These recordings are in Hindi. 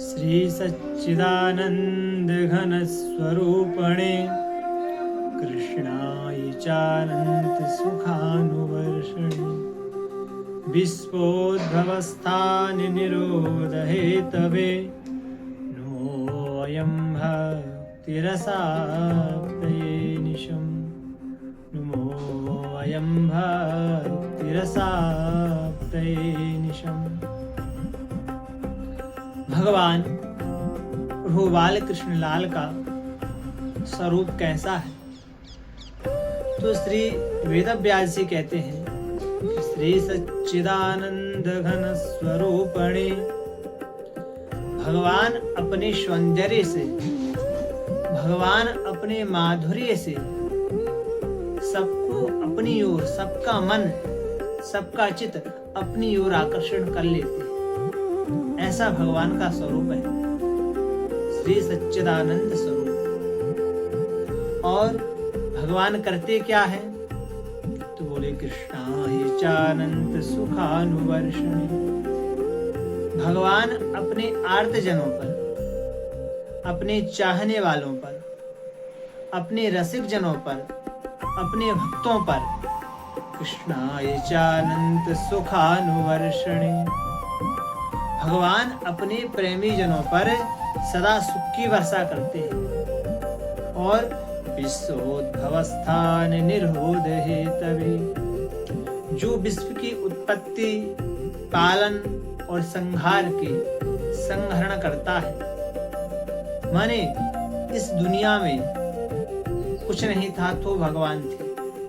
श्री सच्चिदानंद घन स्वरूपणे कृष्णाय चानंत सुखानुवर्षणे विश्वोद्भवस्थान निरोध हेतवे नोऽयं भक्तिरसाप्तये निशम् नमोऽयं भक्तिरसाप्तये निशम्। भगवान प्रभु बालकृष्ण लाल का स्वरूप कैसा है? तो श्री वेदव्यास जी कहते हैं कि श्री सच्चिदानंद घन स्वरूपणे भगवान अपने सौंदर्य से, भगवान अपने माधुर्य से सबको अपनी ओर, सबका मन, सबका चित्त अपनी ओर आकर्षण कर लेते हैं। ऐसा भगवान का स्वरूप है, श्री सच्चिदानंद स्वरूप। और भगवान करते क्या है? तो बोले कृष्णाय चानंत सुखानुवर्षणे। भगवान अपने आर्तजनों पर, अपने चाहने वालों पर, अपने रसिक जनों पर, अपने भक्तों पर कृष्णाय चानंत सुखानुवर्षणे। भगवान अपने प्रेमी जनों पर सदा सुख की वर्षा करते हैं। और विश्वोद्भवस्थान निरोध हेतवे, जो विश्व की उत्पत्ति, पालन और संहार के संहरण करता है। माने इस दुनिया में कुछ नहीं था तो भगवान थे,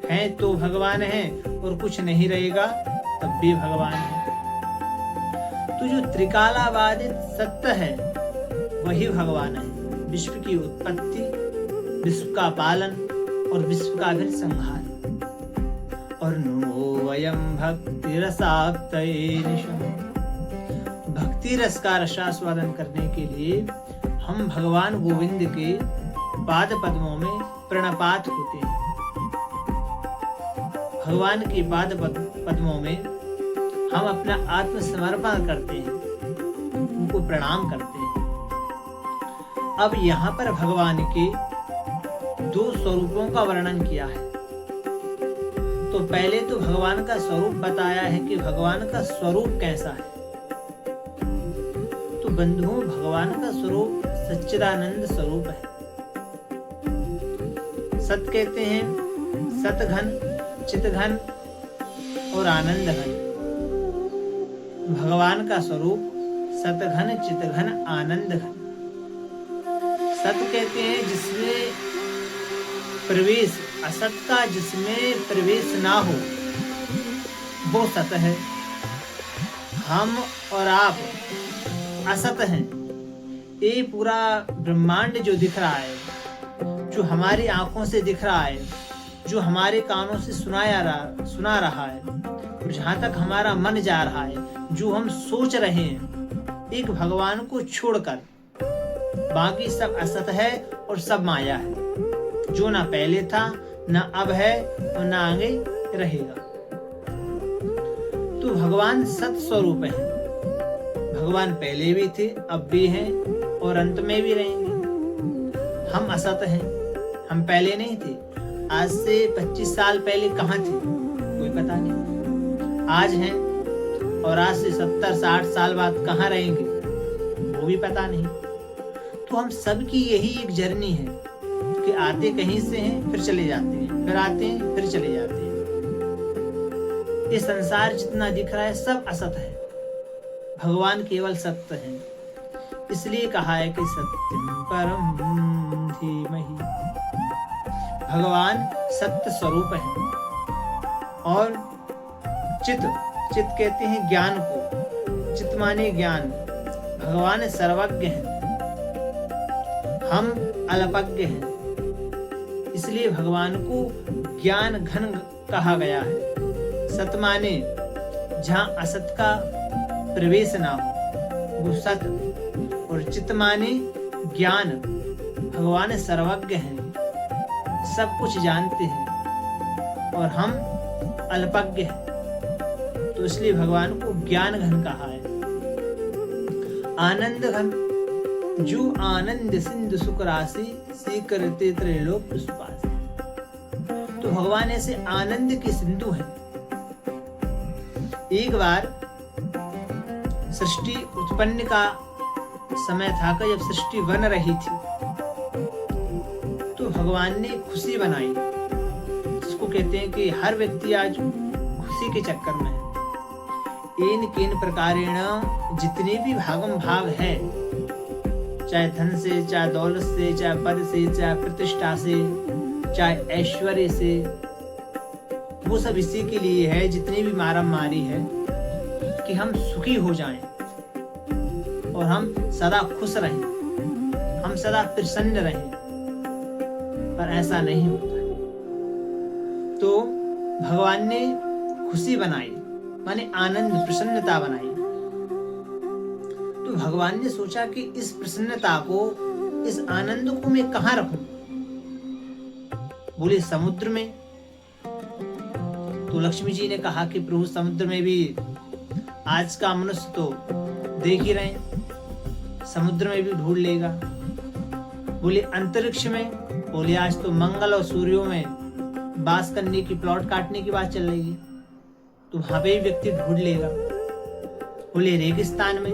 हैं तो भगवान हैं, और कुछ नहीं रहेगा तब भी भगवान है। तो जो त्रिकालाबाधित सत्य है वही भगवान है। विश्व की उत्पत्ति, विश्व का पालन और विश्व का फिर संहार। और नो वयम भक्ति रसाप्तये निशम्। भक्ति रस का रसास्वादन करने के लिए हम भगवान गोविंद के पाद पद्मों में प्रणपात होते हैं। भगवान के पाद पद्मों में हम अपना आत्मसमर्पण करते हैं, उनको प्रणाम करते हैं। अब यहाँ पर भगवान के दो स्वरूपों का वर्णन किया है। तो पहले तो भगवान का स्वरूप बताया है कि भगवान का स्वरूप कैसा है। तो बंधुओं, भगवान का स्वरूप सच्चिदानंद स्वरूप है। सत कहते हैं सतघन, चितघन और आनंद घन। भगवान का स्वरूप सतघन, चितघन, आनंद घन। सत कहते हैं जिसमें प्रवेश, असत का जिसमें प्रवेश ना हो वो सत है। हम और आप असत हैं। ये पूरा ब्रह्मांड जो दिख रहा है, जो हमारी आंखों से दिख रहा है, जो हमारे कानों से सुना रहा है, और जहां तक हमारा मन जा रहा है, जो हम सोच रहे हैं, एक भगवान को छोड़कर बाकी सब असत है और सब माया है, जो ना पहले था, ना अब है और ना आगे रहेगा। तो भगवान सत स्वरूप है। भगवान पहले भी थे, अब भी हैं और अंत में भी रहेंगे। हम असत हैं, हम पहले नहीं थे। आज से 25 साल पहले कहाँ थे कोई पता नहीं। आज हैं और आज से 70-60 साल बाद कहाँ रहेंगे वो भी पता नहीं। तो हम सब की यही एक जर्नी है कि आते कहीं से हैं, फिर चले जाते हैं, फिर आते हैं, फिर चले जाते हैं। ये संसार जितना दिख रहा है सब असत है, भगवान केवल सत्य है। इसलिए कहा है कि सत्यम परम धीमहि। भगवान सत्य स्वरूप है। और चित कहते हैं ज्ञान को। चित माने ज्ञान। भगवान सर्वज्ञ हैं, हम अल्पज्ञ हैं। इसलिए भगवान को ज्ञान घन कहा गया है। सत माने जहाँ असत का प्रवेश ना हो वो सत। और चित माने ज्ञान। भगवान सर्वज्ञ हैं, सब कुछ जानते हैं, और हम अल्पज्ञ हैं। तो इसलिए भगवान को ज्ञान घन कहा है। आनंद घन जो आनंद सिंधु सुख राशि सी करते त्रैलोक पुष्पासी। तो भगवान ऐसे आनंद के सिंधु हैं। एक बार सृष्टि उत्पन्न का समय था कि जब सृष्टि बन रही थी तो भगवान ने खुशी बनाई, जिसको कहते हैं कि हर व्यक्ति आज खुशी के चक्कर में है। इन किन प्रकारेण जितने भी भागम भाग है, चाहे धन से, चाहे दौलत से, चाहे पद से, चाहे प्रतिष्ठा से, चाहे ऐश्वर्य से, वो सब इसी के लिए है, जितनी भी मारामारी है कि हम सुखी हो जाएं और हम सदा खुश रहें, हम सदा प्रसन्न रहें। पर ऐसा नहीं होता है। तो भगवान ने खुशी बनाई, माने आनंद, प्रसन्नता बनाई। तो भगवान ने सोचा कि इस प्रसन्नता को, इस आनंद को मैं कहाँ रखूं? बोले समुद्र में। तो लक्ष्मी जी ने कहा कि प्रभु समुद्र में भी आज का मनुष्य तो देख ही रहे, समुद्र में भी ढूंढ लेगा। बोले अंतरिक्ष में। बोले आज तो मंगल और सूर्यों में बास करने की, प्लॉट काटने की बात चल रही है, तो वहां पे भी व्यक्ति ढूंढ लेगा। बोले रेगिस्तान में।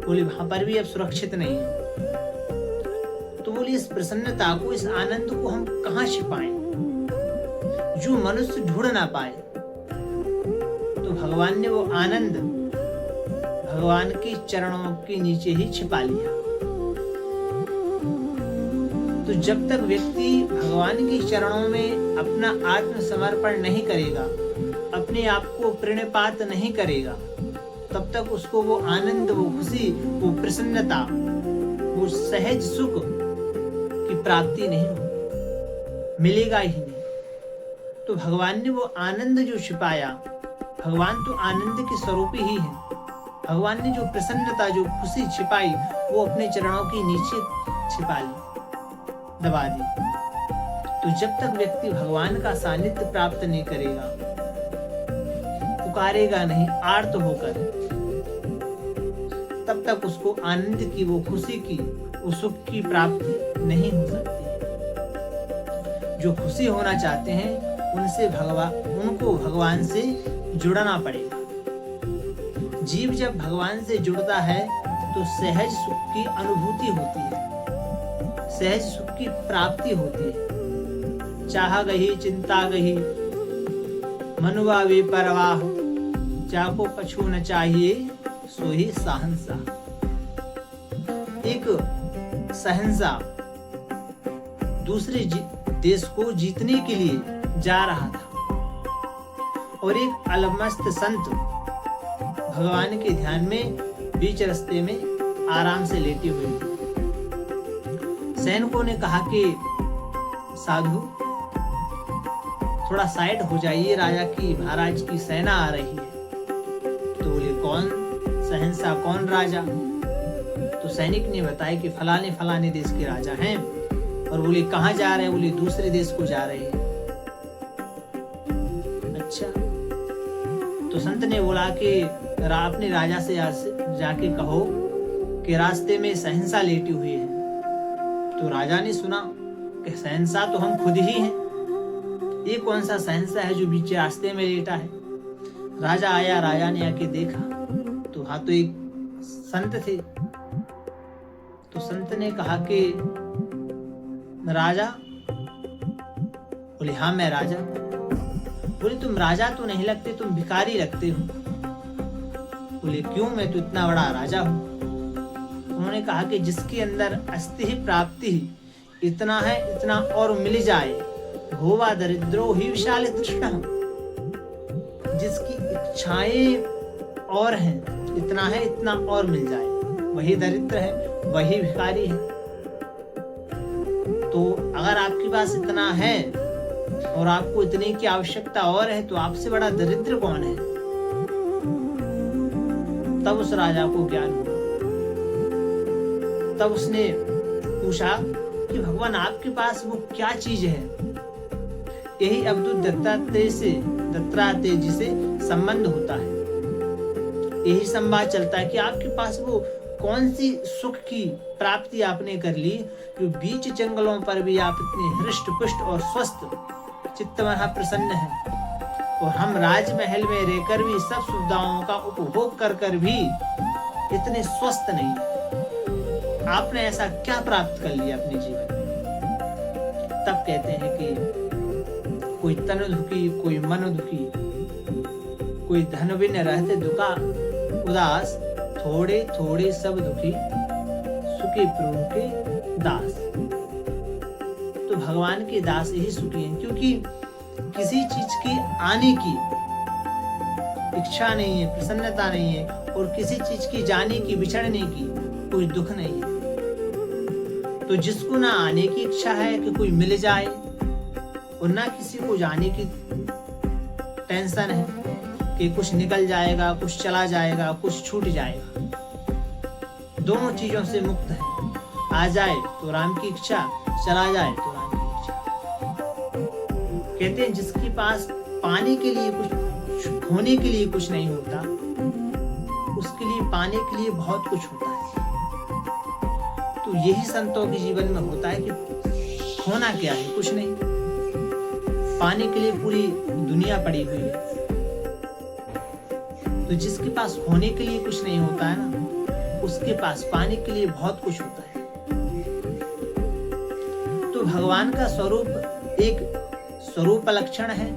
बोले वहां पर भी अब सुरक्षित नहीं है। तो बोले इस प्रसन्नता को, इस आनंद को हम कहाँ छिपाएं जो मनुष्य ढूंढ ना पाए? तो भगवान ने वो आनंद भगवान के चरणों के नीचे ही छिपा लिया। तो जब तक व्यक्ति भगवान के चरणों में अपना आत्मसमर्पण नहीं करेगा, अपने आप को प्रणपात नहीं करेगा, तब तक उसको वो आनंद, वो खुशी, वो प्रसन्नता, वो सहज सुख की प्राप्ति नहीं होगी, मिलेगा ही नहीं। तो भगवान ने वो आनंद जो छिपाया, भगवान तो आनंद के स्वरूप ही है। भगवान ने जो प्रसन्नता, जो खुशी छिपाई, वो अपने चरणों के नीचे छिपा ली, दबा दी। तो जब तक व्यक्ति भगवान का सानिध्य प्राप्त नहीं करेगा, पुकारेगा नहीं आर्त होकर, तब तक उसको आनंद की, वो खुशी की, वो सुख की प्राप्ति नहीं हो सकती। जो खुशी होना चाहते हैं उनको भगवान से जुड़ना पड़ेगा। जीव जब भगवान से जुड़ता है तो सहज सुख की अनुभूति होती है, सहज सुख की प्राप्ति होती है। चाह गही चिंता गही, मनुआ वे परवाह, जाको पछू न चाहिए सोही सहनसा। एक सहनसा दूसरे देश को जीतने के लिए जा रहा था और एक अलमस्त संत भगवान के ध्यान में बीच रास्ते में आराम से लेटे हुए थे। सैनिकों ने कहा कि साधु थोड़ा साइड हो जाइए, राजा की, महाराज की सेना आ रही है। तो बोले कौन सहनसा, कौन राजा? तो सैनिक ने बताया कि फलाने फलाने देश के राजा हैं। और बोले कहाँ जा रहे हैं? बोले दूसरे देश को जा रहे हैं। अच्छा। तो संत ने बोला कि अपने राजा से जाके कहो कि रास्ते में सहनसा लेटी हुई है। तो राजा ने सुना कि सहनसा तो हम खुद ही हैं, ये कौन सा सहनसा है जो बीच रास्ते में लेटा है? राजा आया, राजा ने आके देखा तो वहां तो एक संत थे। तो संत ने कहा कि राजा? बोले हाँ मैं राजा। बोले तुम राजा तो नहीं लगते, तुम भिखारी लगते हो। बोले क्यों? मैं तो इतना बड़ा राजा हूं। उन्होंने कहा कि जिसके अंदर अस्ति ही प्राप्ति ही इतना है, इतना और मिल जाए, भोवा दरिद्रो ही विशाल तृष्णा। जिसकी इच्छाएं और हैं, इतना है, इतना और मिल जाए, वही दरिद्र है, वही भिखारी है। तो अगर आपके पास इतना है और आपको इतने की आवश्यकता और है, तो आपसे बड़ा दरिद्र कौन है? तब उस राजा को ज्ञान हुआ। तब उसने पूछा कि भगवान आपके पास वो क्या चीज है? यही अवधूत दत्तात्रेय जी से संबंध होता है। यही संवाद चलता है कि आपके पास वो कौन सी सुख की प्राप्ति आपने कर ली जो बीच जंगलों पर भी आप इतने हृष्ट पुष्ट और स्वस्थ चित्त में प्रसन्न हैं, और हम राजमहल में रहकर भी सब सुविधाओं का उपभोग कर कर भी इतने स्वस्थ नहीं है। आपने ऐसा क्या प्राप्त कर लिया अपने जीवन में? तब कहते हैं कि कोई तन दुखी, कोई मन दुखी, कोई धन बिन रहते दुखा उदास, थोड़े थोड़े सब दुखी, सुखी प्रभु के दास। तो भगवान के दास ही सुखी हैं, क्योंकि किसी चीज के आने की इच्छा नहीं है, प्रसन्नता नहीं है, और किसी चीज की जाने की, बिछड़ने की कोई दुख नहीं है। तो जिसको ना आने की इच्छा है कि कोई मिल जाए, और ना किसी को जाने की टेंशन है कि कुछ निकल जाएगा, कुछ चला जाएगा, कुछ छूट जाएगा, दोनों चीजों से मुक्त है। आ जाए तो राम की इच्छा, चला जाए तो राम की इच्छा। कहते हैं जिसके पास पाने के लिए कुछ, खोने के लिए कुछ नहीं होता, उसके लिए पाने के लिए बहुत कुछ होता है। तो यही संतों के जीवन में होता है कि खोना क्या है? कुछ नहीं, पाने के लिए पूरी दुनिया पड़ी हुई है। तो जिसके पास खोने के लिए कुछ नहीं होता है ना, उसके पास पाने के लिए बहुत कुछ होता है। तो भगवान का स्वरूप एक स्वरूप लक्षण है,